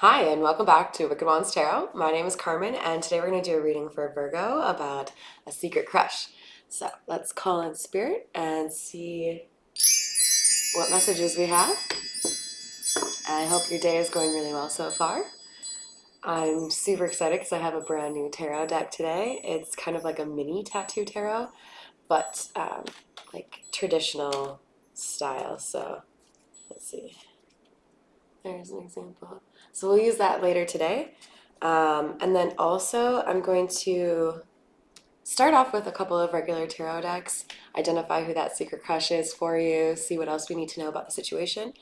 Hi, and welcome back to Wicked Wands Tarot. My name is Carmen, and today we're going to do a reading for Virgo about a secret crush. So let's call in spirit and see what messages we have. I hope your day is going really well so far. I'm super excited because I have a brand new tarot deck today. It's kind of like a mini tattoo tarot, but like traditional style. So let's see. There's an example. So we'll use that later today. And then also I'm going to start off with a couple of regular tarot decks, identify who that secret crush is for you, see what else we need to know about the situation.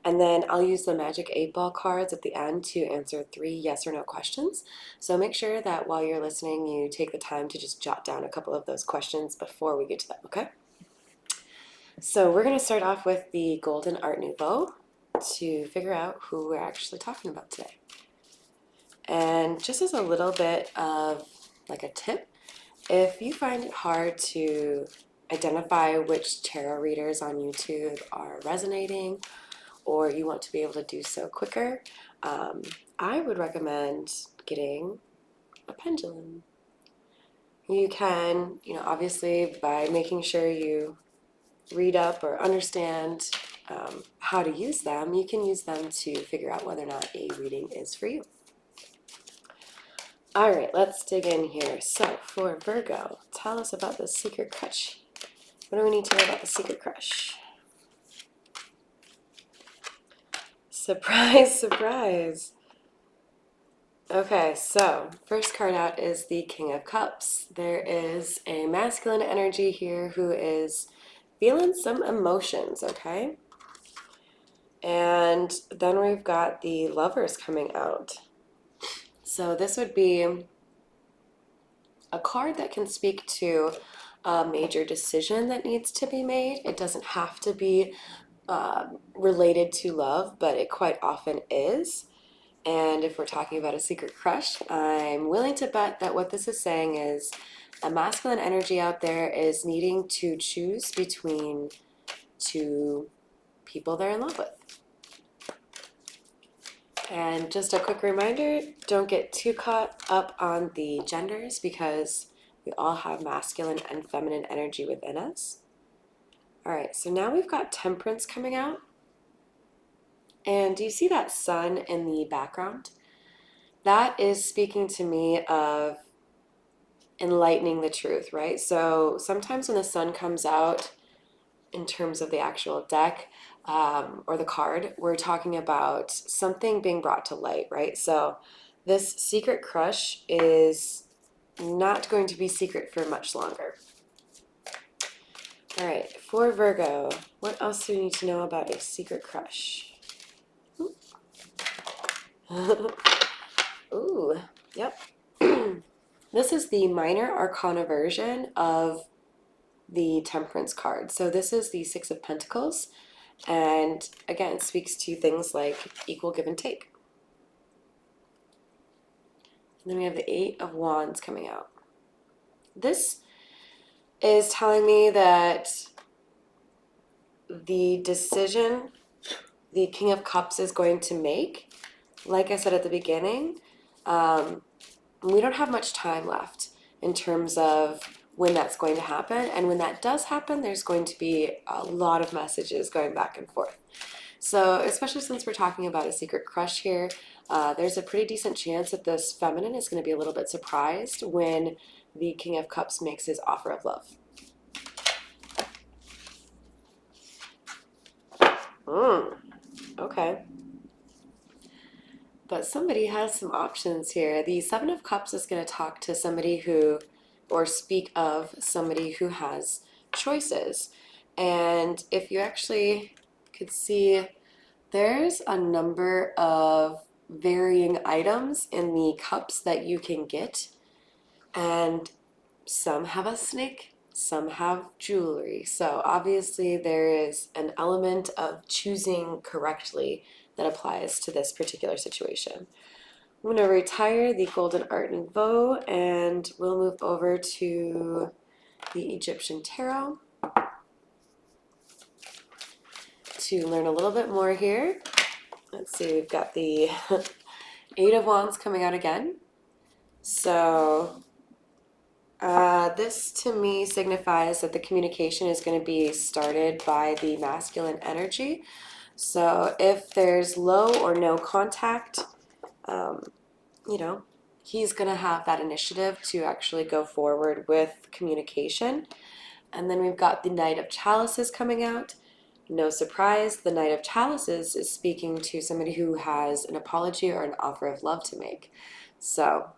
And then I'll use the Magic 8-Ball cards at the end to answer 3 yes or no questions. So make sure that while you're listening, you take the time to just jot down a couple of those questions before we get to them, okay? So we're going to start off with the Golden Art Nouveau to figure out who we're actually talking about today. And just as a little bit of like a tip, if you find it hard to identify which tarot readers on YouTube are resonating, or you want to be able to do so quicker, I would recommend getting a pendulum. You can, obviously by making sure you read up or understand how to use them, you can use them to figure out whether or not a reading is for you. All right, let's dig in here. So for Virgo, tell us about the secret crush. What do we need to know about the secret crush? Surprise, surprise. Okay, so first card out is the King of Cups. There is a masculine energy here who is feeling some emotions, okay? And then we've got the Lovers coming out. So this would be a card that can speak to a major decision that needs to be made. It doesn't have to be related to love, but it quite often is. And if we're talking about a secret crush, I'm willing to bet that what this is saying is a masculine energy out there is needing to choose between two people they're in love with. And just a quick reminder, don't get too caught up on the genders because we all have masculine and feminine energy within us. All right, so now we've got Temperance coming out. And do you see that sun in the background? That is speaking to me of enlightening the truth, right? So sometimes when the sun comes out in terms of the actual deck or the card, we're talking about something being brought to light, right? So this secret crush is not going to be secret for much longer. All right, for Virgo, what else do we need to know about a secret crush? Ooh, yep. This is the minor arcana version of the Temperance card. So this is the Six of Pentacles, and again, it speaks to things like equal give and take. And then we have the Eight of Wands coming out. This is telling me that the decision the King of Cups is going to make, like I said at the beginning, we don't have much time left in terms of when that's going to happen. And when that does happen, there's going to be a lot of messages going back and forth. So especially since we're talking about a secret crush here, there's a pretty decent chance that this feminine is going to be a little bit surprised when the King of Cups makes his offer of love. Okay. But somebody has some options here. The Seven of Cups is going to talk to somebody who, or speak of somebody who has choices. And if you actually could see, there's a number of varying items in the cups that you can get. And some have a snake, some have jewelry. So obviously there is an element of choosing correctly that applies to this particular situation. I'm going to retire the Golden Art Nouveau and we'll move over to the Egyptian Tarot to learn a little bit more here. Let's see, we've got the Eight of Wands coming out again. So this to me signifies that the communication is going to be started by the masculine energy. So if there's low or no contact, um, you know, he's going to have that initiative to actually go forward with communication. And then we've got the Knight of Chalices coming out. No surprise, the Knight of Chalices is speaking to somebody who has an apology or an offer of love to make. So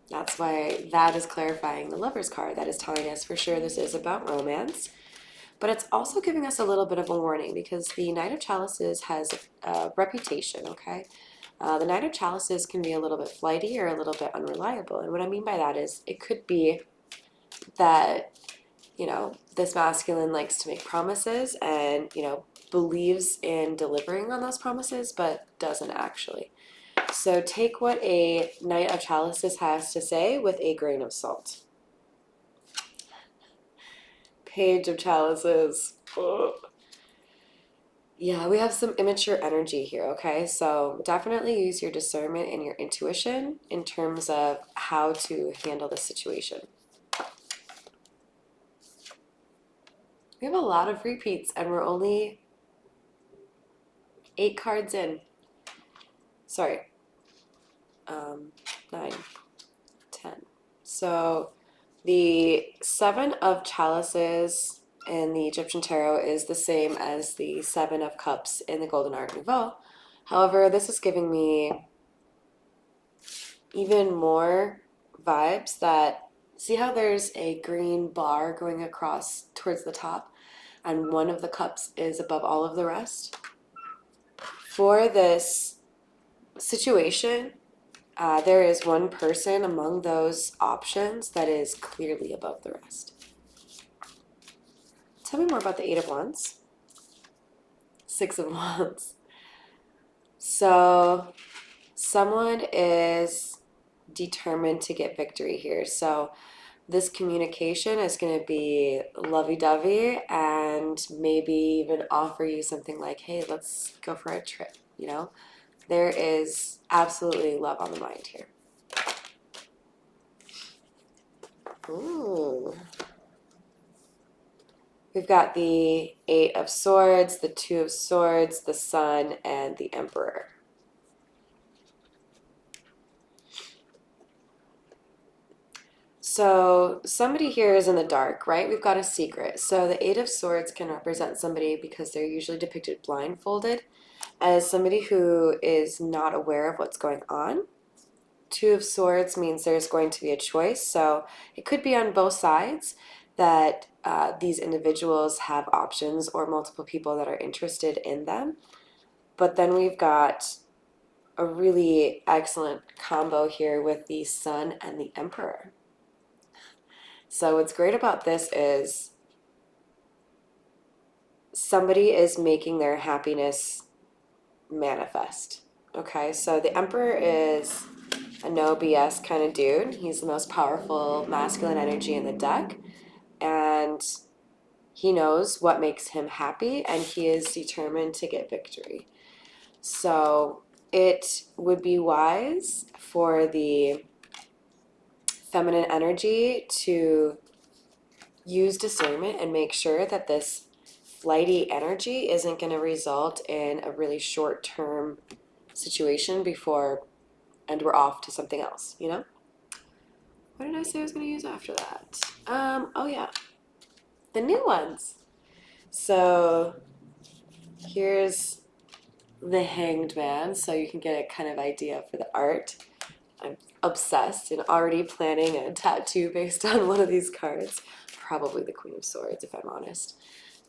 that's why that is clarifying the Lover's card. That is telling us for sure this is about romance. But it's also giving us a little bit of a warning because the Knight of Chalices has a reputation, okay? The Knight of Chalices can be a little bit flighty or a little bit unreliable. And what I mean by that is it could be that, this masculine likes to make promises and, believes in delivering on those promises, but doesn't actually. So take what a Knight of Chalices has to say with a grain of salt. Page of Chalices. Ugh. Yeah, we have some immature energy here, okay? So definitely use your discernment and your intuition in terms of how to handle the situation. We have a lot of repeats and we're only 8 cards in. Sorry. 9, 10. So the 7 of Chalices in the Egyptian Tarot is the same as the 7 of Cups in the Golden Art Nouveau. However, this is giving me even more vibes that, see how there's a green bar going across towards the top and one of the cups is above all of the rest? For this situation, there is one person among those options that is clearly above the rest. Tell me more about the 8 of Wands. 6 of Wands. So someone is determined to get victory here. So this communication is going to be lovey-dovey and maybe even offer you something like, hey, let's go for a trip, There is absolutely love on the mind here. Ooh. We've got the 8 of Swords, the 2 of Swords, the Sun, and the Emperor. So somebody here is in the dark, right? We've got a secret. So the 8 of Swords can represent somebody, because they're usually depicted blindfolded, as somebody who is not aware of what's going on. 2 of Swords means there's going to be a choice. So it could be on both sides that these individuals have options or multiple people that are interested in them. But then we've got a really excellent combo here with the Sun and the Emperor. So what's great about this is somebody is making their happiness manifest. Okay, so the Emperor is a no BS kind of dude. He's the most powerful masculine energy in the deck, and he knows what makes him happy, and he is determined to get victory. So it would be wise for the feminine energy to use discernment and make sure that this flighty energy isn't going to result in a really short-term situation and we're off to something else, What did I say I was going to use after that? Oh yeah, the new ones. So here's the Hanged Man, so you can get a kind of idea for the art. I'm obsessed and already planning a tattoo based on one of these cards. Probably the Queen of Swords, if I'm honest.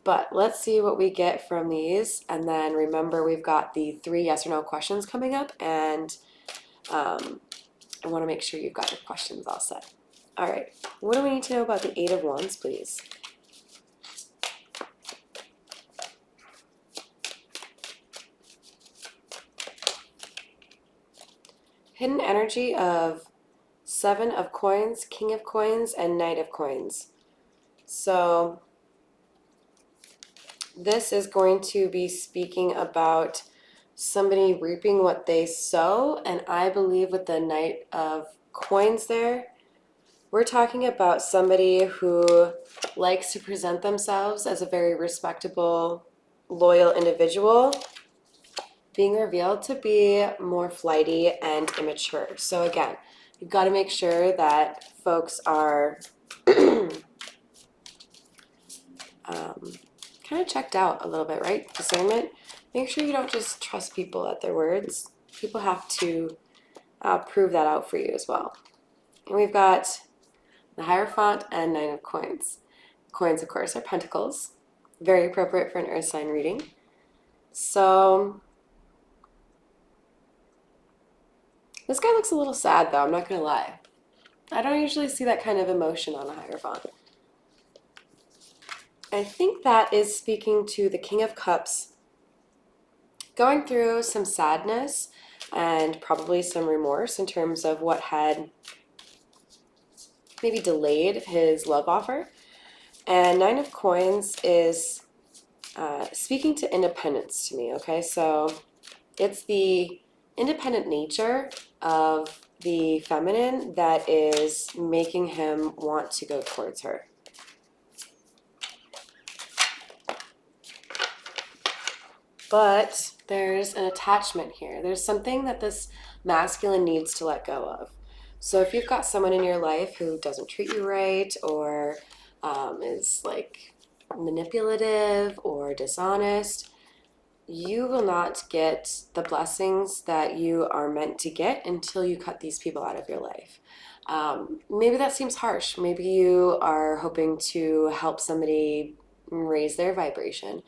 But let's see what we get from these. And then remember, we've got the 3 yes or no questions coming up. And I want to make sure you've got your questions all set. All right. What do we need to know about the 8 of Wands, please? Hidden energy of 7 of Coins, King of Coins, and Knight of Coins. So this is going to be speaking about somebody reaping what they sow. And I believe with the Knight of Coins there, we're talking about somebody who likes to present themselves as a very respectable, loyal individual, being revealed to be more flighty and immature. So again, you've got to make sure that folks are kind of checked out a little bit, right? Discernment. Make sure you don't just trust people at their words. People have to prove that out for you as well. And we've got the Hierophant and Nine of Coins. Coins, of course, are pentacles. Very appropriate for an earth sign reading. So this guy looks a little sad, though. I'm not going to lie. I don't usually see that kind of emotion on a Hierophant. I think that is speaking to the King of Cups going through some sadness and probably some remorse in terms of what had maybe delayed his love offer. And Nine of Coins is speaking to independence to me, okay? So it's the independent nature of the feminine that is making him want to go towards her. But there's an attachment here. There's something that this masculine needs to let go of. So if you've got someone in your life who doesn't treat you right or is like manipulative or dishonest, you will not get the blessings that you are meant to get until you cut these people out of your life. Maybe that seems harsh. Maybe you are hoping to help somebody raise their vibration.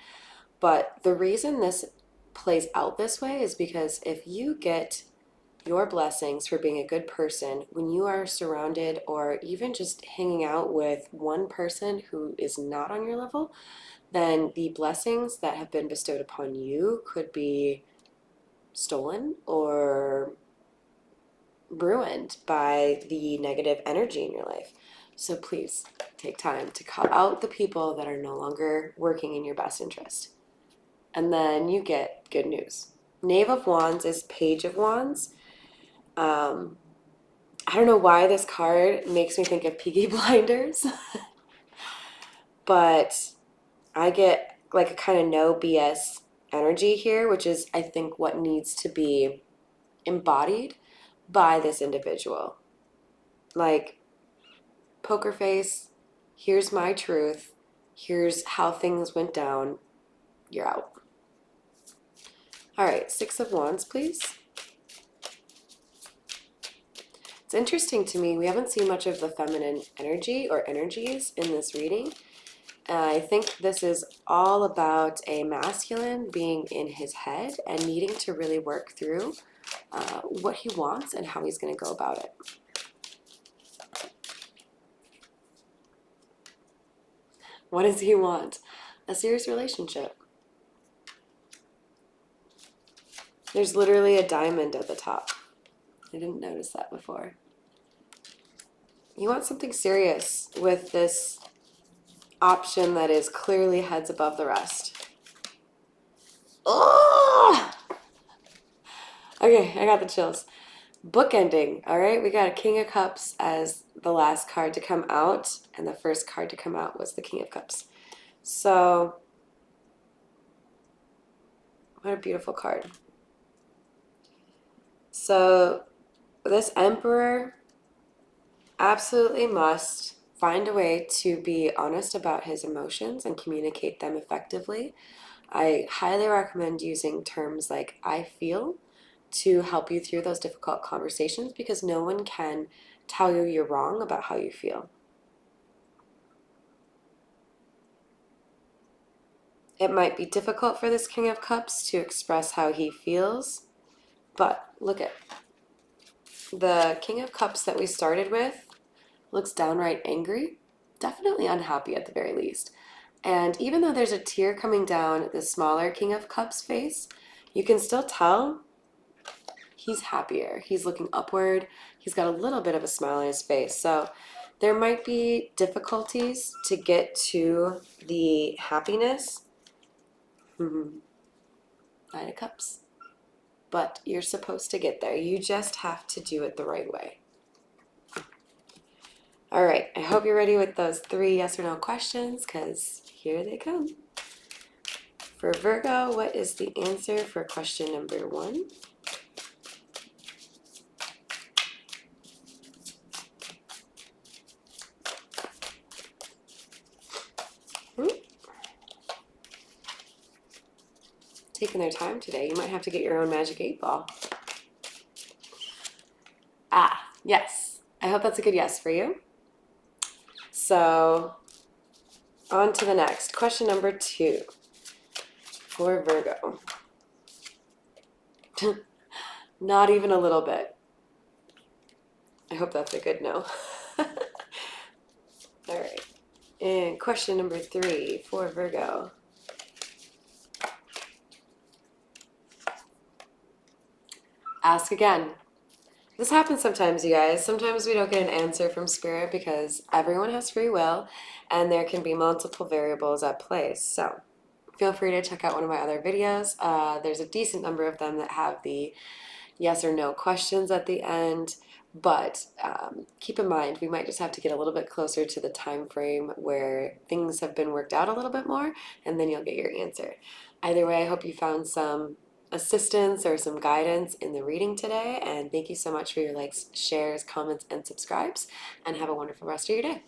But the reason this plays out this way is because if you get your blessings for being a good person when you are surrounded or even just hanging out with one person who is not on your level, then the blessings that have been bestowed upon you could be stolen or ruined by the negative energy in your life. So please take time to cut out the people that are no longer working in your best interest. And then you get good news. Knave of Wands is Page of Wands. I don't know why this card makes me think of Peaky Blinders, but I get like a kind of no BS energy here, which is, I think, what needs to be embodied by this individual. Like, poker face, here's my truth, here's how things went down, you're out. All right, Six of Wands, please. It's interesting to me, we haven't seen much of the feminine energy or energies in this reading. I think this is all about a masculine being in his head and needing to really work through what he wants and how he's going to go about it. What does he want? A serious relationship. There's literally a diamond at the top. I didn't notice that before. You want something serious with this option that is clearly heads above the rest. Oh! Okay, I got the chills. Bookending, all right? We got a King of Cups as the last card to come out, and the first card to come out was the King of Cups. So, what a beautiful card. So, this Emperor absolutely must find a way to be honest about his emotions and communicate them effectively. I highly recommend using terms like I feel to help you through those difficult conversations because no one can tell you you're wrong about how you feel. It might be difficult for this King of Cups to express how he feels, but look at the King of Cups that we started with looks downright angry, definitely unhappy at the very least. And even though there's a tear coming down the smaller King of Cups face, you can still tell he's happier. He's looking upward. He's got a little bit of a smile on his face. So there might be difficulties to get to the happiness. Nine of Cups. but you're supposed to get there. You just have to do it the right way. All right, I hope you're ready with those 3 yes or no questions, because here they come. For Virgo, what is the answer for question number 1? Taking their time today. You might have to get your own magic 8-ball. Yes. I hope that's a good yes for you. So, on to the next. Question number 2 for Virgo. Not even a little bit. I hope that's a good no. All right. And question number 3 for Virgo. Ask again. This happens sometimes, you guys. Sometimes we don't get an answer from Spirit because everyone has free will and there can be multiple variables at play. So feel free to check out one of my other videos. There's a decent number of them that have the yes or no questions at the end. But keep in mind, we might just have to get a little bit closer to the time frame where things have been worked out a little bit more, and then you'll get your answer. Either way, I hope you found some assistance or some guidance in the reading today, and thank you so much for your likes, shares, comments, and subscribes, and have a wonderful rest of your day.